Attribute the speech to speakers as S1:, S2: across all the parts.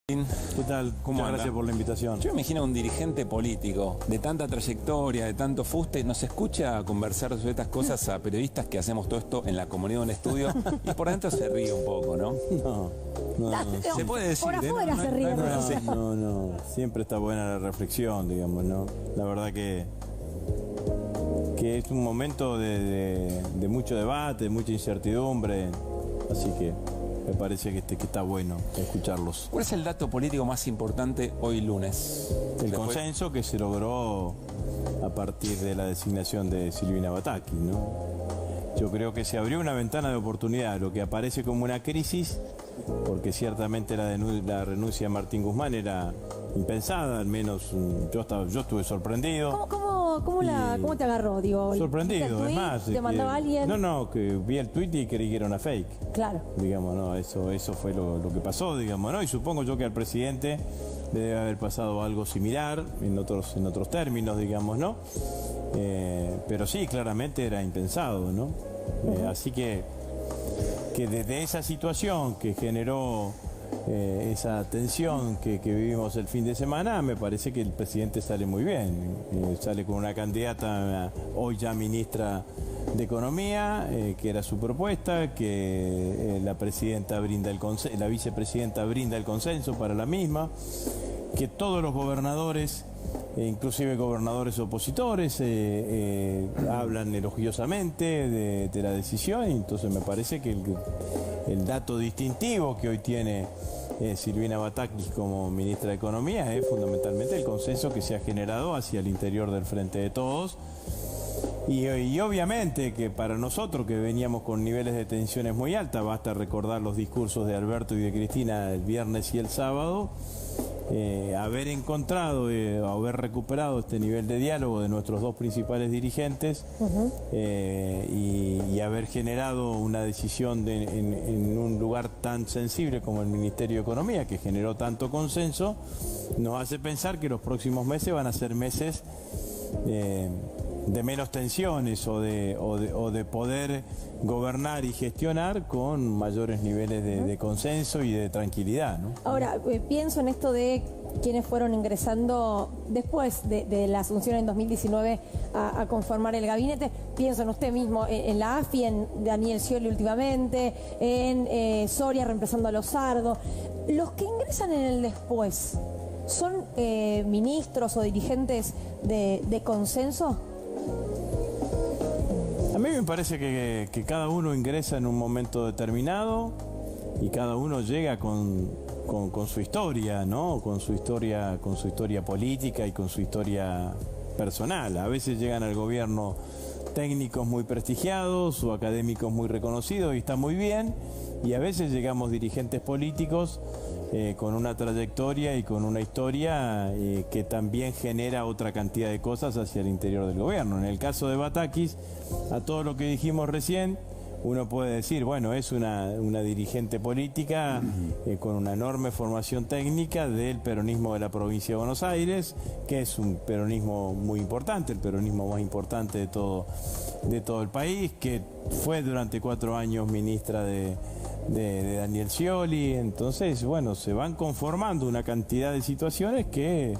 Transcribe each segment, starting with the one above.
S1: ¿Qué tal?
S2: ¿Cómo anda?
S1: Gracias por la invitación.
S2: Yo me imagino a un dirigente político de tanta trayectoria, de tanto fuste, nos escucha conversar sobre estas cosas a periodistas que hacemos todo esto en la comunidad de un estudio y por dentro se ríe un poco, ¿no?
S1: No.
S2: Se puede decir.
S3: Por afuera se ríe.
S1: No. Siempre está buena la reflexión, digamos, ¿no? La verdad que es un momento de mucho debate, de mucha incertidumbre, así que me parece que está bueno escucharlos.
S2: ¿Cuál es el dato político más importante hoy lunes?
S1: El consenso que se logró a partir de la designación de Silvina Batakis, ¿no? Yo creo que se abrió una ventana de oportunidad, lo que aparece como una crisis, porque ciertamente la renuncia de Martín Guzmán era impensada, al menos yo estuve sorprendido.
S3: ¿Cómo te agarró? Digo,
S1: sorprendido, es más.
S3: ¿Te mandaba alguien?
S1: No, que vi el tuit y creí que era una fake.
S3: Claro.
S1: Digamos, no, eso fue lo que pasó, digamos, ¿no? Y supongo yo que al presidente le debe haber pasado algo similar, en otros términos, digamos, ¿no? Pero sí, claramente era impensado, ¿no? Así que desde esa situación que generó esa tensión que vivimos el fin de semana, me parece que el presidente sale muy bien. Sale con una candidata, hoy ya ministra de Economía, que era su propuesta, que la vicepresidenta brinda el consenso para la misma, que todos los gobernadores, inclusive gobernadores opositores, hablan elogiosamente de la decisión, y entonces me parece que el dato distintivo que hoy tiene Silvina Batakis como ministra de Economía es fundamentalmente el consenso que se ha generado hacia el interior del Frente de Todos. Y obviamente que para nosotros que veníamos con niveles de tensiones muy altas, basta recordar los discursos de Alberto y de Cristina el viernes y el sábado, haber encontrado o haber recuperado este nivel de diálogo de nuestros dos principales dirigentes y haber generado una decisión en un lugar tan sensible como el Ministerio de Economía, que generó tanto consenso, nos hace pensar que los próximos meses van a ser meses de menos tensiones o de poder gobernar y gestionar con mayores niveles de consenso y de tranquilidad, ¿no?
S3: Ahora, pienso en esto de quienes fueron ingresando después de la asunción en 2019 a conformar el gabinete. Pienso en usted mismo, en la AFI, en Daniel Scioli últimamente, en Soria reemplazando a Lozardo. Los que ingresan en el después, ¿son ministros o dirigentes de consenso?
S1: A mí me parece que cada uno ingresa en un momento determinado y cada uno llega con su historia, ¿no? Con su historia política y con su historia personal. A veces llegan al gobierno técnicos muy prestigiados o académicos muy reconocidos y está muy bien, y a veces llegamos dirigentes políticos con una trayectoria y con una historia que también genera otra cantidad de cosas hacia el interior del gobierno. En el caso de Batakis, a todo lo que dijimos recién, uno puede decir, bueno, es una dirigente política con una enorme formación técnica del peronismo de la provincia de Buenos Aires, que es un peronismo muy importante, el peronismo más importante de todo el país, que fue durante 4 años ministra de Daniel Scioli. Entonces, bueno, se van conformando una cantidad de situaciones que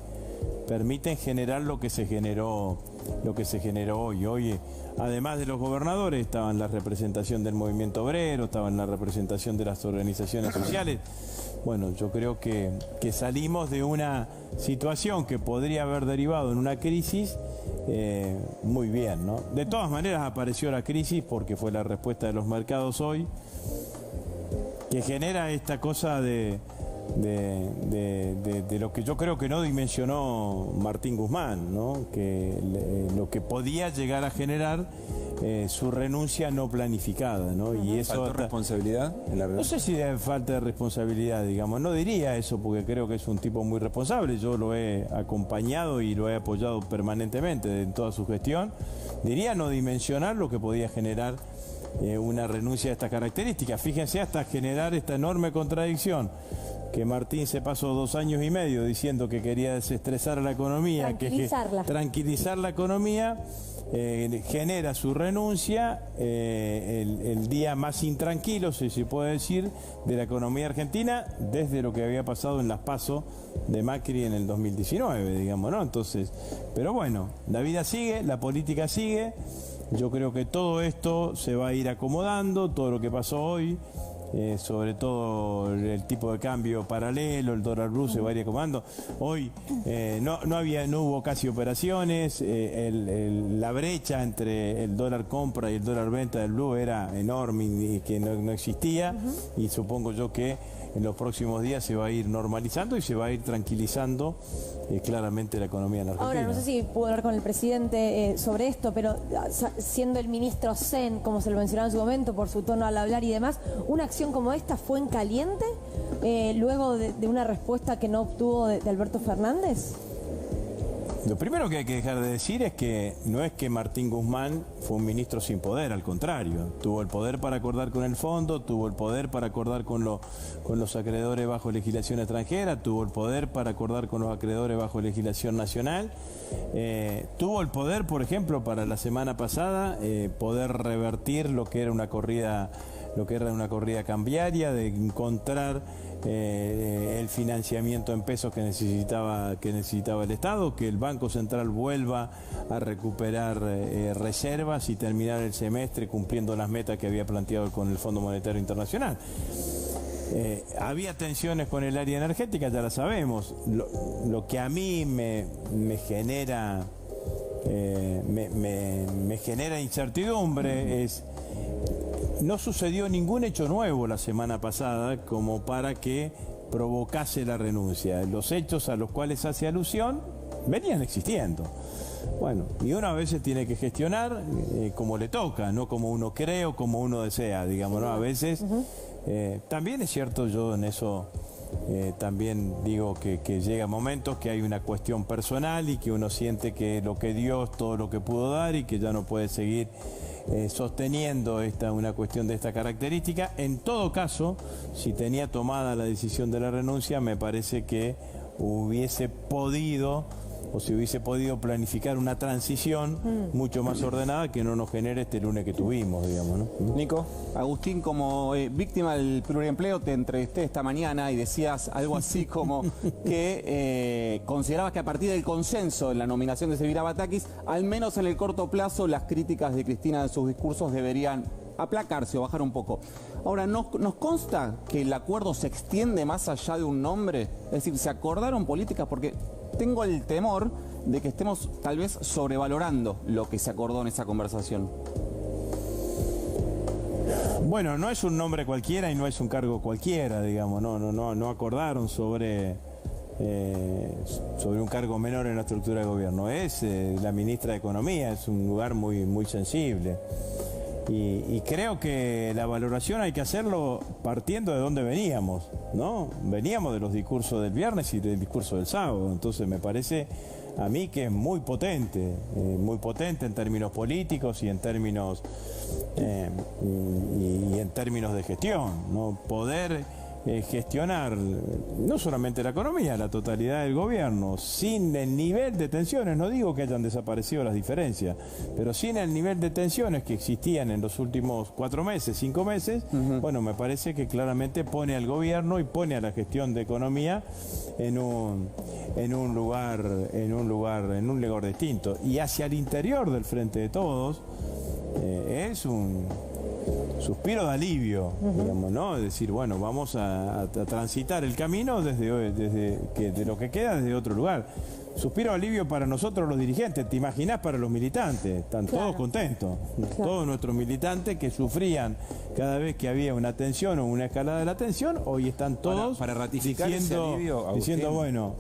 S1: permiten generar lo que se generó hoy. Hoy, además de los gobernadores, estaban la representación del movimiento obrero, estaban la representación de las organizaciones sociales. Bueno, yo creo que salimos de una situación que podría haber derivado en una crisis muy bien, ¿no? De todas maneras apareció la crisis porque fue la respuesta de los mercados hoy, que genera esta cosa de lo que yo creo que no dimensionó Martín Guzmán, ¿no? Lo que podía llegar a generar su renuncia no planificada, ¿no? Y eso
S2: ¿Faltó responsabilidad en la
S1: no sé si de falta de responsabilidad, digamos, no diría eso porque creo que es un tipo muy responsable. Yo lo he acompañado y lo he apoyado permanentemente en toda su gestión. Diría no dimensionar lo que podía generar una renuncia de estas características. Fíjense, hasta generar esta enorme contradicción que Martín se pasó 2 años y medio diciendo que quería desestresar a la economía, tranquilizar la economía, genera su renuncia el día más intranquilo, si se puede decir, de la economía argentina desde lo que había pasado en las PASO de Macri en el 2019, digamos, ¿no? Entonces, pero bueno, la vida sigue, la política sigue. Yo creo que todo esto se va a ir acomodando, todo lo que pasó hoy, sobre todo el tipo de cambio paralelo, el dólar blue se va a ir acomodando. Hoy no hubo casi operaciones, la brecha entre el dólar compra y el dólar venta del blue era enorme y que no existía, y supongo yo que en los próximos días se va a ir normalizando y se va a ir tranquilizando claramente la economía en Argentina.
S3: Ahora, no sé si pudo hablar con el presidente sobre esto, pero siendo el ministro Zen, como se lo mencionaba en su momento, por su tono al hablar y demás, ¿una acción como esta fue en caliente luego de una respuesta que no obtuvo de Alberto Fernández?
S1: Lo primero que hay que dejar de decir es que no es que Martín Guzmán fue un ministro sin poder, al contrario, tuvo el poder para acordar con el fondo, tuvo el poder para acordar con los acreedores bajo legislación extranjera, tuvo el poder para acordar con los acreedores bajo legislación nacional, tuvo el poder, por ejemplo, para la semana pasada, poder revertir lo que era una corrida cambiaria, de encontrar el financiamiento en pesos que necesitaba el Estado, que el Banco Central vuelva a recuperar reservas y terminar el semestre cumpliendo las metas que había planteado con el Fondo Monetario Internacional. Había tensiones con el área energética, ya la sabemos. Lo que a mí me genera incertidumbre es: no sucedió ningún hecho nuevo la semana pasada como para que provocase la renuncia. Los hechos a los cuales hace alusión venían existiendo. Bueno, y uno a veces tiene que gestionar como le toca, no como uno cree o como uno desea, digamos, ¿no? A veces, también es cierto, yo en eso también digo que llega momentos que hay una cuestión personal y que uno siente que lo que dio es todo lo que pudo dar y que ya no puede seguir sosteniendo una cuestión de esta característica. En todo caso, si tenía tomada la decisión de la renuncia, me parece que hubiese podido planificar una transición mucho más ordenada que no nos genere este lunes que tuvimos, digamos, ¿no?
S4: Nico. Agustín, como víctima del pluriempleo, te entrevisté esta mañana y decías algo así como que considerabas que a partir del consenso en la nominación de Silvina Batakis, al menos en el corto plazo, las críticas de Cristina en sus discursos deberían aplacarse o bajar un poco. Ahora, ¿nos consta que el acuerdo se extiende más allá de un nombre? Es decir, ¿se acordaron políticas? Porque tengo el temor de que estemos tal vez sobrevalorando lo que se acordó en esa conversación.
S1: Bueno, no es un nombre cualquiera y no es un cargo cualquiera, digamos, no acordaron sobre un cargo menor en la estructura de gobierno. Es la ministra de Economía, es un lugar muy, muy sensible. Y creo que la valoración hay que hacerlo partiendo de dónde veníamos, ¿no? Veníamos de los discursos del viernes y del discurso del sábado, entonces me parece a mí que es muy potente en términos políticos y en términos de gestión, ¿no? Poder gestionar no solamente la economía, la totalidad del gobierno, sin el nivel de tensiones, no digo que hayan desaparecido las diferencias, pero sin el nivel de tensiones que existían en los últimos 4 meses, 5 meses, bueno, me parece que claramente pone al gobierno y pone a la gestión de economía en un lugar distinto. Y hacia el interior del Frente de Todos es un suspiro de alivio, digamos, ¿no? Es decir, bueno, vamos a transitar el camino de lo que queda desde otro lugar. Suspiro de alivio para nosotros los dirigentes, ¿te imaginás para los militantes? Están todos contentos. Claro. Todos nuestros militantes que sufrían cada vez que había una tensión o una escalada de la tensión, hoy están todos
S2: para ratificar ese alivio,
S1: diciendo, bueno,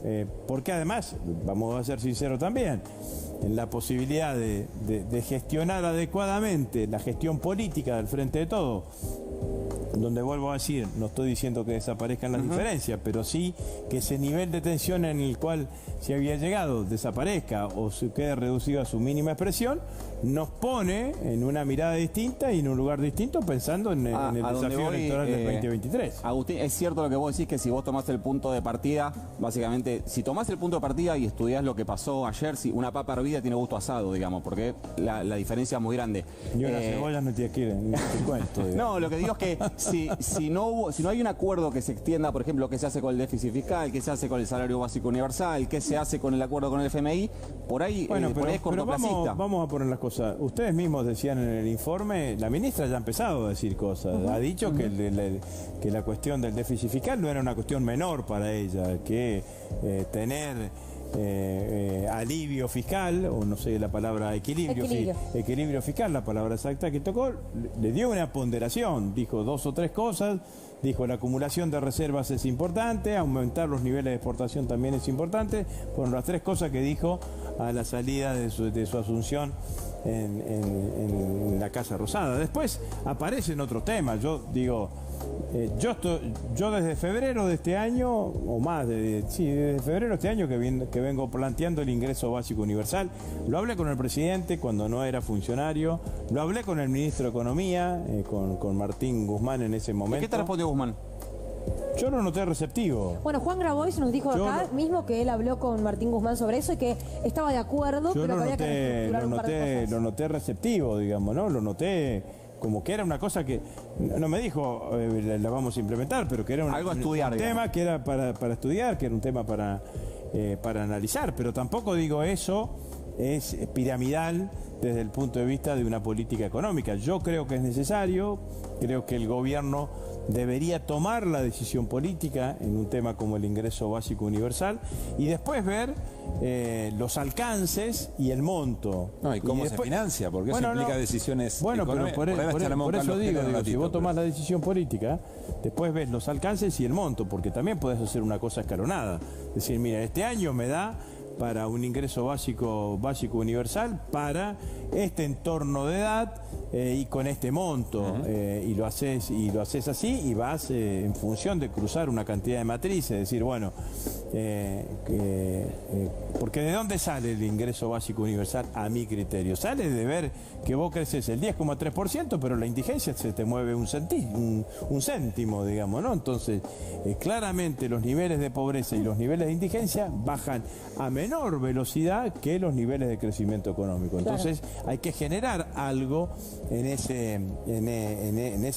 S1: porque además, vamos a ser sinceros también, en la posibilidad de gestionar adecuadamente la gestión política del Frente de Todos, donde vuelvo a decir, no estoy diciendo que desaparezcan las diferencias, pero sí que ese nivel de tensión en el cual se había llegado desaparezca o se quede reducido a su mínima expresión, nos pone en una mirada distinta y en un lugar distinto pensando en el desafío electoral del 2023.
S4: Agustín, es cierto lo que vos decís, que si vos tomás el punto de partida, básicamente, si tomás el punto de partida y estudiás lo que pasó ayer, si una papa hervida tiene gusto asado, digamos, porque la diferencia es muy grande.
S1: Y unas cebollas no te quieren, ni te cuento.
S4: No, lo que digo es que si no hay un acuerdo que se extienda, por ejemplo, qué se hace con el déficit fiscal, qué se hace con el salario básico universal, qué se hace con el acuerdo con el FMI, por ahí,
S1: bueno,
S4: por ahí es cortoplacista.
S1: Vamos a poner las cosas. Ustedes mismos decían en el informe, la ministra ya ha empezado a decir cosas. Ha dicho que la cuestión del déficit fiscal no era una cuestión menor para ella, que tener alivio fiscal, o no sé la palabra equilibrio fiscal, la palabra exacta que tocó, le dio una ponderación, dijo 2 o 3 cosas. Dijo, la acumulación de reservas es importante, aumentar los niveles de exportación también es importante. Fueron las 3 cosas que dijo a la salida de su asunción en la Casa Rosada. Después aparecen otros temas. Yo digo, yo desde febrero de este año, o más, desde febrero de este año que vengo planteando el ingreso básico universal. Lo hablé con el presidente cuando no era funcionario, lo hablé con el ministro de Economía, con Martín Guzmán en ese momento.
S4: ¿Qué te respondió Guzmán?
S1: Yo lo noté receptivo.
S3: Bueno, Juan Grabois nos dijo acá mismo que él habló con Martín Guzmán sobre eso y que estaba de acuerdo, pero que había que reestructurar un par de cosas.
S1: Lo noté receptivo, digamos, ¿no? Lo noté como que era una cosa que no me dijo la vamos a implementar, pero que era
S4: algo a estudiar,
S1: un tema que era para estudiar, que era un tema para analizar, pero tampoco digo eso es piramidal desde el punto de vista de una política económica. Yo creo que es necesario, creo que el gobierno debería tomar la decisión política en un tema como el ingreso básico universal y después ver los alcances y el monto.
S2: No, y cómo se financia, porque eso implica decisiones
S1: económicas. Pero por eso digo, si vos tomás la decisión política, después ves los alcances y el monto, porque también podés hacer una cosa escalonada. Es decir, mira, este año me da para un ingreso básico universal para este entorno de edad y con este monto y lo haces así y vas en función de cruzar una cantidad de matrices, decir, bueno, porque ¿de dónde sale el ingreso básico universal a mi criterio? Sale de ver que vos creces el 10,3%, pero la indigencia se te mueve un céntimo, digamos, ¿no? Entonces, claramente los niveles de pobreza y los niveles de indigencia bajan a menor velocidad que los niveles de crecimiento económico. Entonces, hay que generar algo en ese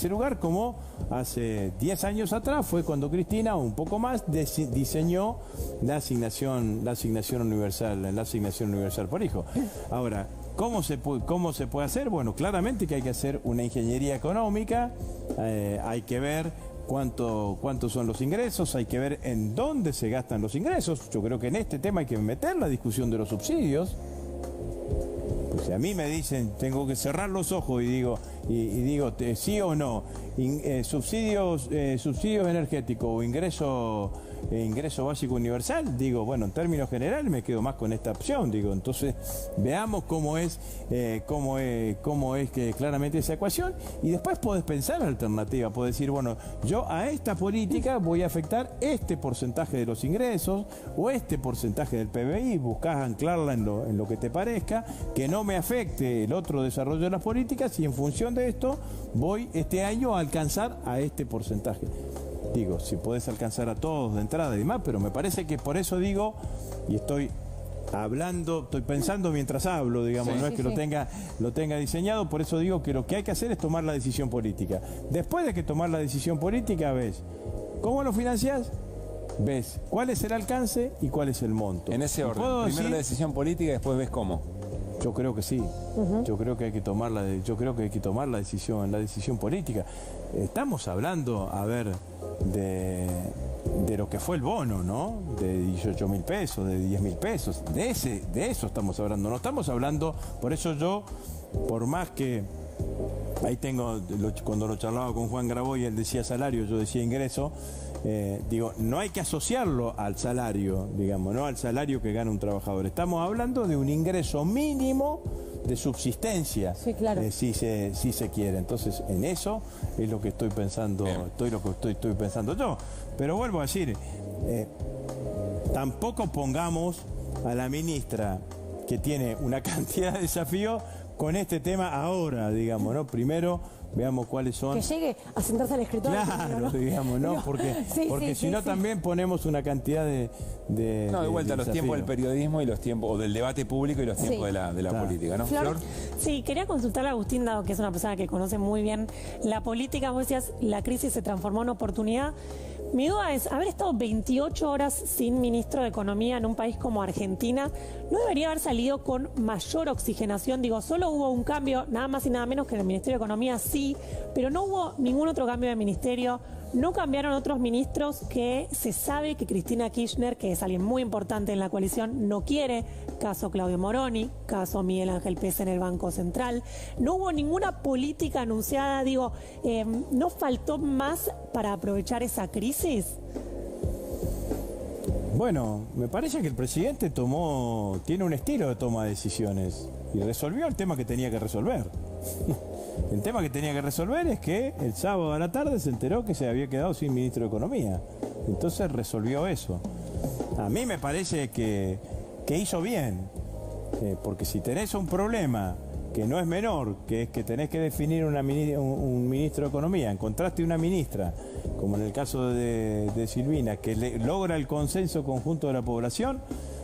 S1: lugar, como hace 10 años atrás fue cuando Cristina, o un poco más, diseñó la asignación universal por hijo. Ahora, ¿cómo se puede hacer? Bueno, claramente que hay que hacer una ingeniería económica, hay que ver cuántos son los ingresos, hay que ver en dónde se gastan los ingresos. Yo creo que en este tema hay que meter la discusión de los subsidios. Pues si a mí me dicen, tengo que cerrar los ojos y digo sí o no, subsidios energéticos o ingreso básico universal, digo, bueno, en términos generales me quedo más con esta opción, digo, entonces veamos cómo es que claramente esa ecuación, y después podés pensar alternativa, podés decir, bueno, yo a esta política voy a afectar este porcentaje de los ingresos o este porcentaje del PBI, buscás anclarla en lo que te parezca, que no me afecte el otro desarrollo de las políticas, y en función de esto voy este año a alcanzar a este porcentaje. Digo, si podés alcanzar a todos de entrada y demás, pero me parece que por eso digo, y estoy pensando mientras hablo, digamos, no es que lo tenga diseñado, por eso digo que lo que hay que hacer es tomar la decisión política. Después de que tomar la decisión política, ves cómo lo financiás, ves cuál es el alcance y cuál es el monto.
S2: En ese orden, primero la decisión política y después ves cómo.
S1: Yo creo que sí. Yo creo que hay que tomar la decisión política. Estamos hablando, a ver, de lo que fue el bono, ¿no? De 18.000 pesos, de 10.000 pesos. De eso estamos hablando. No estamos hablando, por eso yo, por más que ahí tengo, cuando lo charlaba con Juan Grabois, él decía salario, yo decía ingreso. Digo, no hay que asociarlo al salario, digamos, no al salario que gana un trabajador. Estamos hablando de un ingreso mínimo de subsistencia,
S3: sí, claro.
S1: Si se quiere. Entonces, en eso es lo que estoy pensando, estoy pensando yo. Pero vuelvo a decir, tampoco pongamos a la ministra, que tiene una cantidad de desafíos, con este tema ahora, digamos, ¿no? Primero veamos cuáles son...
S3: Que llegue a sentarse al escritorio.
S1: Claro,
S3: ¿no?
S1: digamos, ¿no? Porque,
S3: Sí,
S1: porque
S3: sí,
S1: si no
S3: sí.
S1: también ponemos una cantidad de
S2: No, de vuelta a los tiempos del
S1: desafíos.
S2: periodismo y los tiempos, o del debate público y los tiempos
S3: Sí.
S2: de la
S1: Claro.
S2: política, ¿no?
S3: Flor.
S5: Sí, quería consultarle a Agustín, dado que es una persona que conoce muy bien la política. Vos decías, la crisis se transformó en oportunidad. Mi duda es, haber estado 28 horas sin ministro de Economía en un país como Argentina, ¿no debería haber salido con mayor oxigenación? Digo, solo hubo un cambio, nada más y nada menos que en el Ministerio de Economía, sí, pero no hubo ningún otro cambio de ministerio. No cambiaron otros ministros que se sabe que Cristina Kirchner, que es alguien muy importante en la coalición, no quiere. Caso Claudio Moroni, caso Miguel Ángel Pese en el Banco Central. No hubo ninguna política anunciada. Digo, ¿no faltó más para aprovechar esa crisis?
S1: Bueno, me parece que el presidente tiene un estilo de toma de decisiones y resolvió el tema que tenía que resolver. El tema que tenía que resolver es que el sábado a la tarde se enteró que se había quedado sin ministro de Economía. Entonces resolvió eso. A mí me parece que hizo bien, porque si tenés un problema que no es menor, que es que tenés que definir un ministro de Economía, encontraste una ministra, como en el caso de Silvina, que logra el consenso conjunto de la población,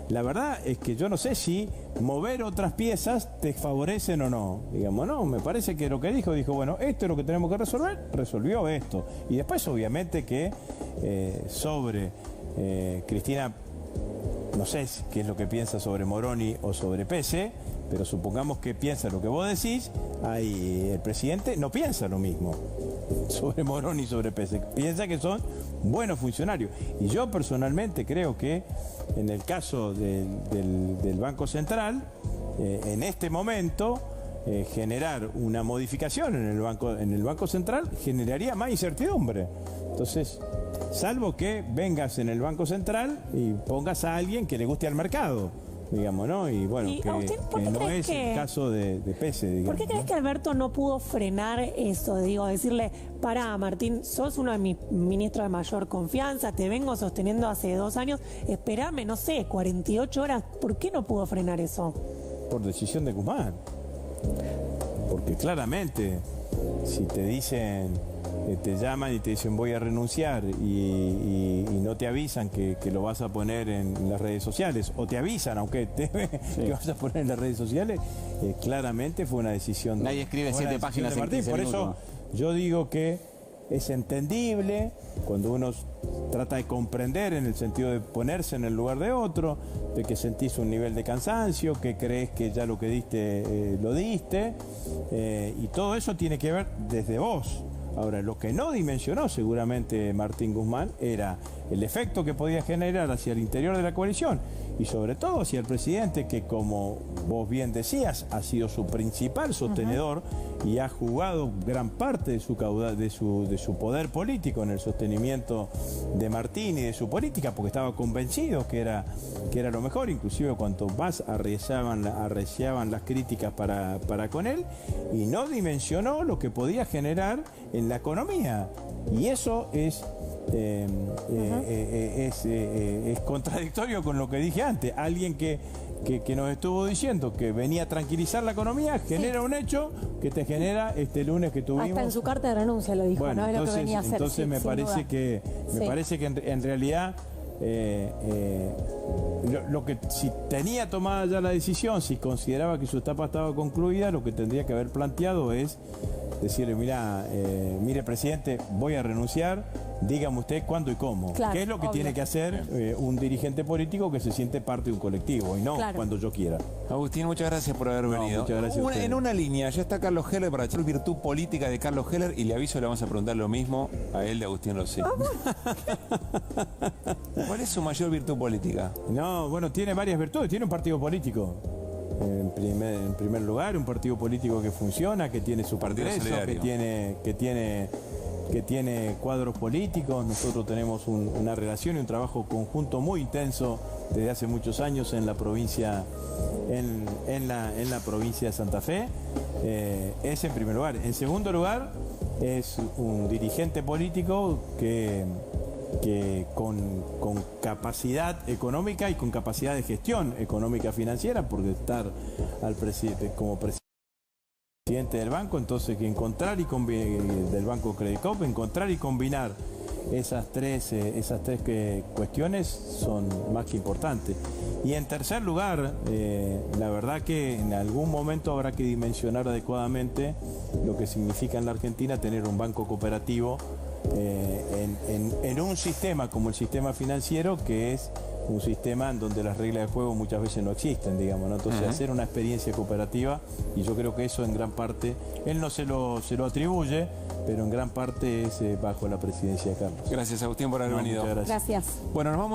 S1: la verdad es que yo no sé si mover otras piezas te favorecen o no. Digamos, no, me parece que lo que dijo, bueno, esto es lo que tenemos que resolver, resolvió esto. Y después, obviamente, que sobre Cristina, no sé qué es lo que piensa sobre Moroni o sobre Pese, pero supongamos que piensa lo que vos decís, ahí el presidente no piensa lo mismo sobre Moroni y sobre Pese. Piensa que son buenos funcionarios. Y yo personalmente creo que en el caso del Banco Central, en este momento, generar una modificación en el Banco Central generaría más incertidumbre. Entonces, salvo que vengas en el Banco Central y pongas a alguien que le guste al mercado, digamos, ¿no? Y bueno,
S5: Y,
S1: que
S5: Agustín, ¿por qué
S1: no
S5: crees
S1: es el
S5: que-
S1: caso de Pese, digamos.
S5: ¿Por qué crees
S1: ¿no?
S5: que Alberto no pudo frenar eso? Digo, decirle, pará, Martín, sos uno de mis ministros de mayor confianza, te vengo sosteniendo hace 2 años, esperame, no sé, 48 horas. ¿Por qué no pudo frenar eso?
S1: Por decisión de Guzmán. Porque claramente, si te dicen, te llaman y te dicen voy a renunciar y no te avisan que lo vas a poner en las redes sociales, o te avisan, aunque que vas a poner en las redes sociales, claramente fue una decisión.
S4: Nadie escribe
S1: fue una
S4: 7 páginas
S1: decisión de
S4: en 15
S1: Martín. Por
S4: minutos.
S1: eso yo digo que es entendible cuando uno trata de comprender en el sentido de ponerse en el lugar de otro, de que sentís un nivel de cansancio, que crees que ya lo que diste lo diste, y todo eso tiene que ver desde vos. Ahora, lo que no dimensionó seguramente Martín Guzmán era el efecto que podía generar hacia el interior de la coalición y sobre todo hacia el presidente, que como vos bien decías, ha sido su principal sostenedor y ha jugado gran parte de su caudal, de su poder político en el sostenimiento de Martín y de su política, porque estaba convencido que era lo mejor. Inclusive cuanto más arreciaban las críticas para con él, y no dimensionó lo que podía generar en la economía, y eso es contradictorio con lo que dije antes. Alguien que nos estuvo diciendo que venía a tranquilizar la economía, genera un hecho que te genera este lunes que tuvimos.
S3: Hasta en su carta de renuncia lo dijo,
S1: Bueno,
S3: ¿no? Es lo que
S1: entonces,
S3: venía a hacer.
S1: entonces
S3: sí,
S1: me
S3: sin
S1: parece
S3: duda.
S1: que
S3: Sí.
S1: en realidad lo que, si tenía tomada ya la decisión, si consideraba que su etapa estaba concluida, lo que tendría que haber planteado es decirle, mire presidente, voy a renunciar, dígame usted cuándo y cómo.
S3: Claro,
S1: ¿Qué es lo que
S3: obvio.
S1: tiene que hacer un dirigente político que se siente parte de un colectivo y no
S3: Claro.
S1: cuando yo quiera?
S2: Agustín, muchas gracias por haber venido.
S1: muchas gracias a ustedes.
S2: En una línea, ya está Carlos Heller para echar virtud política de Carlos Heller, y le aviso, le vamos a preguntar lo mismo a él de Agustín Rossi. ¿Cuál es su mayor virtud política?
S1: No, bueno, tiene varias virtudes, tiene un partido político. En primer lugar, un partido político que funciona, que tiene su
S2: Partido
S1: congreso,
S2: Solidario.
S1: que tiene cuadros políticos. Nosotros tenemos una relación y un trabajo conjunto muy intenso desde hace muchos años en la provincia, en la provincia de Santa Fe. Es en primer lugar. En segundo lugar, es un dirigente político que con capacidad económica y con capacidad de gestión económica financiera, porque estar como presidente presidente del banco, entonces que encontrar y del Banco Credit Corp, encontrar y combinar esas tres cuestiones son más que importantes. Y en tercer lugar, la verdad que en algún momento habrá que dimensionar adecuadamente lo que significa en la Argentina tener un banco cooperativo en un sistema como el sistema financiero, que es un sistema en donde las reglas de juego muchas veces no existen, digamos, ¿no? Entonces hacer una experiencia cooperativa, y yo creo que eso en gran parte, él no se lo atribuye, pero en gran parte es bajo la presidencia de Carlos.
S2: Gracias, Agustín, por haber venido.
S1: Muchas gracias.
S3: Gracias.
S2: Bueno, nos vamos.